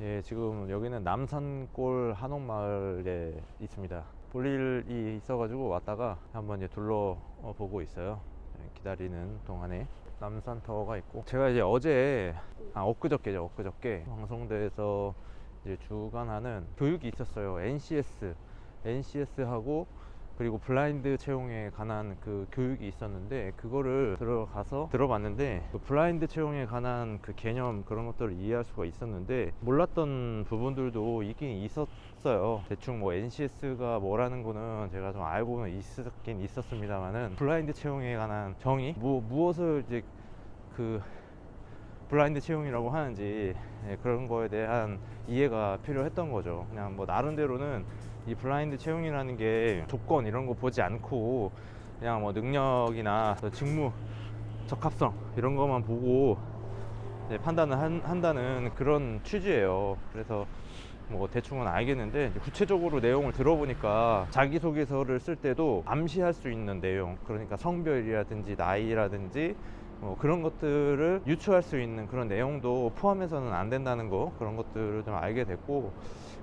예, 지금 여기는 남산골 한옥마을에 있습니다. 볼 일이 있어가지고 왔다가 한번 이제 둘러보고 있어요. 예, 기다리는 동안에 남산타워가 있고, 제가 이제 엊그저께 방송대에서 이제 주관하는 교육이 있었어요. NCS하고 그리고 블라인드 채용에 관한 그 교육이 있었는데, 그거를 들어가서 들어봤는데, 그 블라인드 채용에 관한 그 개념, 그런 것들을 이해할 수가 있었는데 몰랐던 부분들도 있긴 있었어요. 대충 뭐 NCS가 뭐라는 거는 제가 좀 알고는 있었긴 있었습니다만은, 블라인드 채용에 관한 정의, 무엇을 이제 그 블라인드 채용이라고 하는지, 예, 그런 거에 대한 이해가 필요했던 거죠. 그냥 뭐 나름대로는 이 블라인드 채용이라는 게 조건 이런 거 보지 않고 그냥 뭐 능력이나 직무 적합성 이런 것만 보고 이제 판단을 한다는 그런 취지예요. 그래서 뭐 대충은 알겠는데, 구체적으로 내용을 들어보니까 자기소개서를 쓸 때도 암시할 수 있는 내용, 그러니까 성별이라든지 나이라든지 뭐 그런 것들을 유추할 수 있는 그런 내용도 포함해서는 안 된다는 거, 그런 것들을 좀 알게 됐고,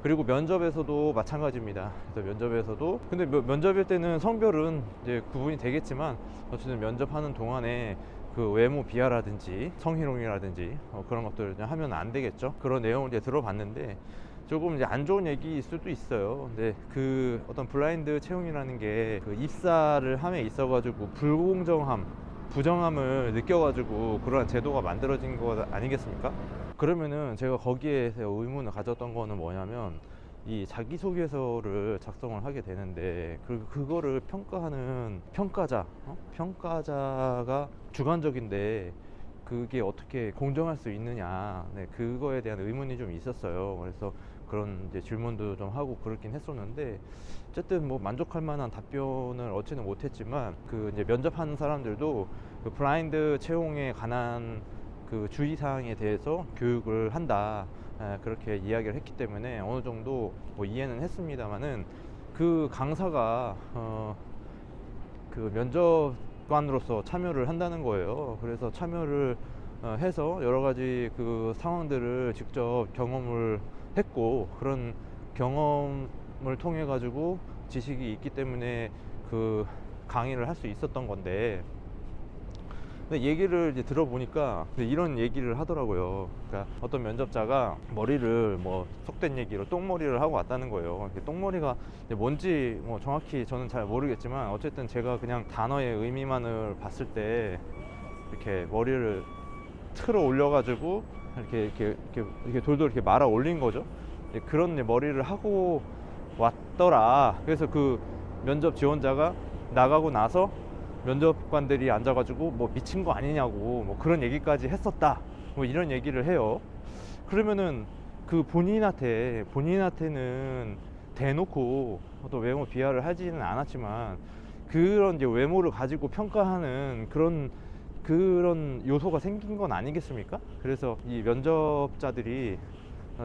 그리고 면접에서도 마찬가지입니다. 그래서 면접에서도, 근데 면접일 때는 성별은 이제 구분이 되겠지만, 어쨌든 면접하는 동안에 그 외모 비하라든지 성희롱이라든지 그런 것들을 하면 안 되겠죠. 그런 내용을 이제 들어봤는데 조금 이제 안 좋은 얘기일 수도 있어요. 근데 그 어떤 블라인드 채용이라는 게 그 입사를 함에 있어가지고 불공정함, 부정함을 느껴가지고 그러한 제도가 만들어진 거 아니겠습니까? 그러면은 제가 거기에 의문을 가졌던 거는 뭐냐면, 이 자기소개서를 작성을 하게 되는데 그거를 평가하는 평가자가 주관적인데 그게 어떻게 공정할 수 있느냐, 네, 그거에 대한 의문이 좀 있었어요. 그래서 그런 이제 질문도 좀 하고 그렇긴 했었는데, 어쨌든 뭐 만족할 만한 답변을 얻지는 못했지만, 그 이제 면접하는 사람들도 그 블라인드 채용에 관한 그 주의사항에 대해서 교육을 한다, 그렇게 이야기를 했기 때문에 어느 정도 뭐 이해는 했습니다만은, 그 강사가 그 면접관으로서 참여를 한다는 거예요. 그래서 참여를 해서 여러 가지 그 상황들을 직접 경험을 했고, 그런 경험을 통해 가지고 지식이 있기 때문에 그 강의를 할 수 있었던 건데, 근데 얘기를 이제 들어보니까 이런 얘기를 하더라고요. 그러니까 어떤 면접자가 머리를 뭐 속된 얘기로 똥머리를 하고 왔다는 거예요. 똥머리가 뭔지 뭐 정확히 저는 잘 모르겠지만, 어쨌든 제가 그냥 단어의 의미만을 봤을 때 이렇게 머리를 틀어 올려가지고 이렇게 돌돌 이렇게 말아 올린 거죠. 그런 머리를 하고 왔더라. 그래서 그 면접 지원자가 나가고 나서 면접관들이 앉아가지고 뭐 미친 거 아니냐고 뭐 그런 얘기까지 했었다, 뭐 이런 얘기를 해요. 그러면은 그 본인한테는 대놓고 또 외모 비하를 하지는 않았지만, 그런 이제 외모를 가지고 평가하는 그런 요소가 생긴 건 아니겠습니까? 그래서 이 면접자들이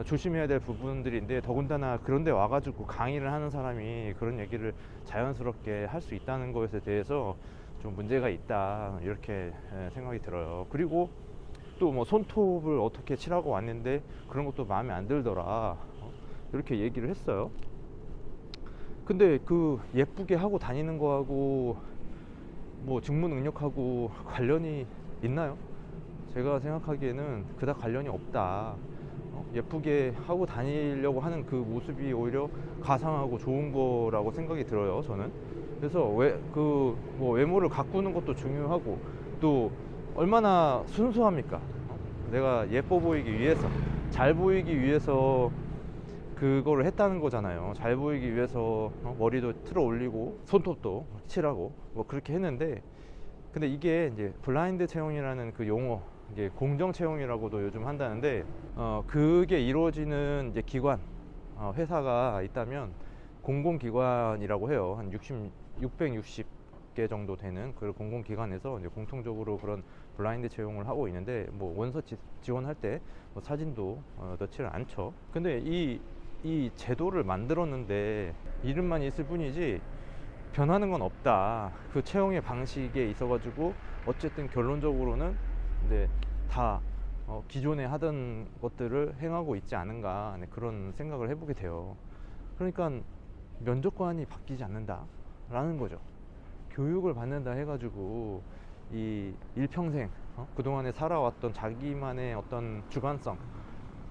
조심해야 될 부분들인데, 더군다나 그런데 와가지고 강의를 하는 사람이 그런 얘기를 자연스럽게 할 수 있다는 것에 대해서 좀 문제가 있다, 이렇게 생각이 들어요. 그리고 또 뭐 손톱을 어떻게 칠하고 왔는데 그런 것도 마음에 안 들더라, 이렇게 얘기를 했어요. 근데 그 예쁘게 하고 다니는 거하고 뭐 직무 능력하고 관련이 있나요? 제가 생각하기에는 그닥 관련이 없다. 예쁘게 하고 다니려고 하는 그 모습이 오히려 가상하고 좋은 거라고 생각이 들어요, 저는. 그래서 뭐 외모를 가꾸는 것도 중요하고, 또 얼마나 순수합니까? 내가 예뻐 보이기 위해서, 잘 보이기 위해서 그거를 했다는 거잖아요. 잘 보이기 위해서 머리도 틀어 올리고 손톱도 칠하고 뭐 그렇게 했는데, 근데 이게 이제 블라인드 채용이라는 그 용어, 이게 공정 채용이라고도 요즘 한다는데, 그게 이루어지는 이제 기관, 회사가 있다면 공공기관이라고 해요. 한 660개 정도 되는 그 공공기관에서 이제 공통적으로 그런 블라인드 채용을 하고 있는데, 뭐 원서 지원할 때 뭐 사진도 넣지를 않죠. 근데 이 제도를 만들었는데 이름만 있을 뿐이지 변하는 건 없다. 그 채용의 방식에 있어 가지고 어쨌든 결론적으로는 다 기존에 하던 것들을 행하고 있지 않은가, 네, 그런 생각을 해보게 돼요. 그러니까 면접관이 바뀌지 않는다라는 거죠. 교육을 받는다 해가지고 이 일평생 그동안에 살아왔던 자기만의 어떤 주관성,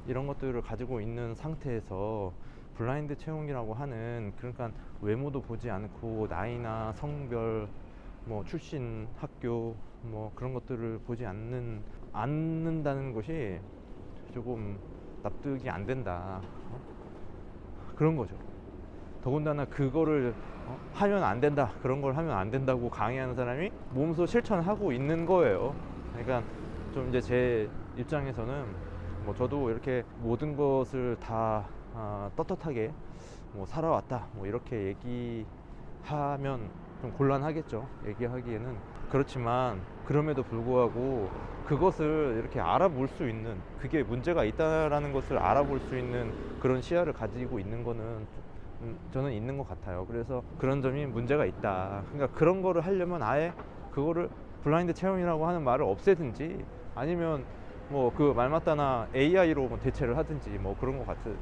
이런 것들을 가지고 있는 상태에서 블라인드 채용이라고 하는, 그러니까 외모도 보지 않고 나이나 성별, 뭐 출신 학교, 뭐 그런 것들을 보지 않는다는 것이 조금 납득이 안 된다, 그런 거죠. 더군다나 그거를 하면 안 된다, 그런 걸 하면 안 된다고 강의하는 사람이 몸소 실천하고 있는 거예요. 그러니까 좀 이제 제 입장에서는 뭐 저도 이렇게 모든 것을 다 떳떳하게 뭐 살아왔다, 뭐 이렇게 얘기하면 좀 곤란하겠죠, 얘기하기에는. 그렇지만 그럼에도 불구하고 그것을 이렇게 알아볼 수 있는, 그게 문제가 있다라는 것을 알아볼 수 있는 그런 시야를 가지고 있는 거는 저는 있는 것 같아요. 그래서 그런 점이 문제가 있다. 그러니까 그런 거를 하려면 아예 그거를 블라인드 채용이라고 하는 말을 없애든지, 아니면 뭐 그 말 맞다나 AI로 뭐 대체를 하든지, 뭐 그런 것 같은,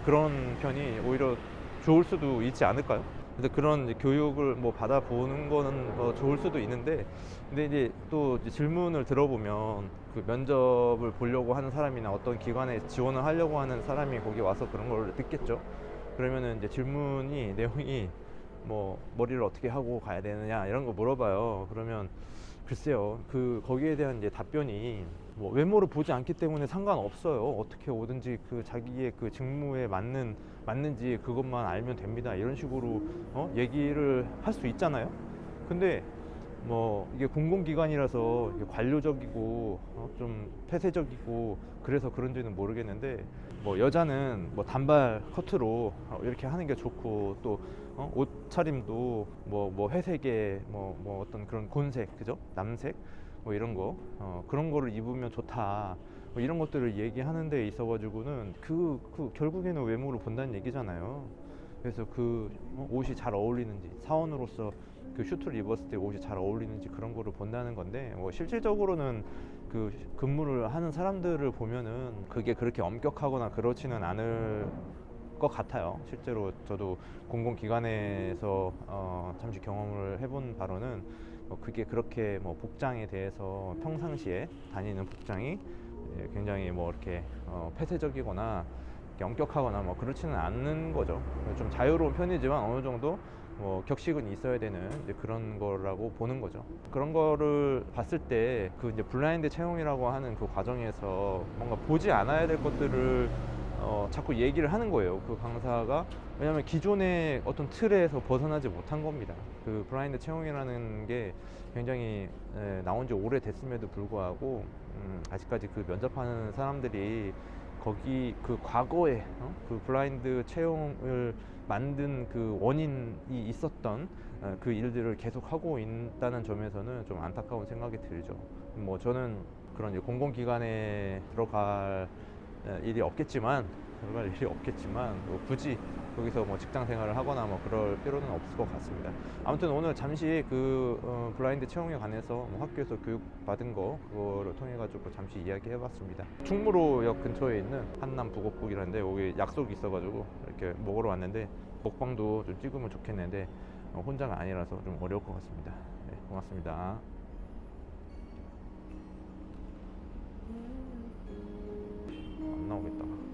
그런 편이 오히려 좋을 수도 있지 않을까요? 근데 그런 이제 교육을 뭐 받아보는 거는 좋을 수도 있는데, 근데 이제 또 이제 질문을 들어보면 그 면접을 보려고 하는 사람이나 어떤 기관에 지원을 하려고 하는 사람이 거기 와서 그런 걸 듣겠죠. 그러면은 이제 질문이 내용이 뭐 머리를 어떻게 하고 가야 되느냐 이런 거 물어봐요. 그러면 글쎄요, 그 거기에 대한 이제 답변이 뭐 외모를 보지 않기 때문에 상관없어요, 어떻게 오든지 그 자기의 그 직무에 맞는지 그것만 알면 됩니다, 이런 식으로 얘기를 할 수 있잖아요. 근데 뭐 이게 공공기관이라서 이게 관료적이고 좀 폐쇄적이고 그래서 그런지는 모르겠는데, 뭐 여자는 뭐 단발 커트로 이렇게 하는 게 좋고, 또 옷차림도 뭐 회색에 뭐 어떤 그런 곤색, 그죠? 남색 뭐 이런 거, 그런 거를 입으면 좋다, 뭐 이런 것들을 얘기하는 데 있어 가지고는 그 결국에는 외모를 본다는 얘기잖아요. 그래서 그 옷이 잘 어울리는지, 사원으로서 그 슈트를 입었을 때 옷이 잘 어울리는지 그런 거를 본다는 건데, 뭐 실질적으로는 그 근무를 하는 사람들을 보면은 그게 그렇게 엄격하거나 그렇지는 않을 것 같아요. 실제로 저도 공공기관에서 잠시 경험을 해본 바로는 그게 그렇게 뭐 복장에 대해서 평상시에 다니는 복장이 굉장히 뭐 이렇게 폐쇄적이거나 이렇게 엄격하거나 뭐 그렇지는 않는 거죠. 좀 자유로운 편이지만 어느 정도 뭐 격식은 있어야 되는 이제 그런 거라고 보는 거죠. 그런 거를 봤을 때 그 이제 블라인드 채용이라고 하는 그 과정에서 뭔가 보지 않아야 될 것들을 자꾸 얘기를 하는 거예요, 그 강사가. 왜냐하면 기존의 어떤 틀에서 벗어나지 못한 겁니다. 그 블라인드 채용이라는 게 굉장히 나온 지 오래됐음에도 불구하고 아직까지 그 면접하는 사람들이 거기 그 과거에 그 블라인드 채용을 만든 그 원인이 있었던 그 일들을 계속 하고 있다는 점에서는 좀 안타까운 생각이 들죠. 뭐 저는 그런 이제 공공기관에 들어갈 일이 없겠지만, 뭐 굳이 거기서 뭐 직장 생활을 하거나 뭐 그럴 필요는 없을 것 같습니다. 아무튼 오늘 잠시 그 블라인드 채용에 관해서 뭐 학교에서 교육 받은 거 그거를 통해 가지고 잠시 이야기해 봤습니다. 충무로역 근처에 있는 한남 북엇국이라는데, 여기 약속이 있어 가지고 이렇게 먹으러 왔는데, 먹방도 좀 찍으면 좋겠는데 혼자가 아니라서 좀 어려울 것 같습니다. 네, 고맙습니다. 안 나오겠다.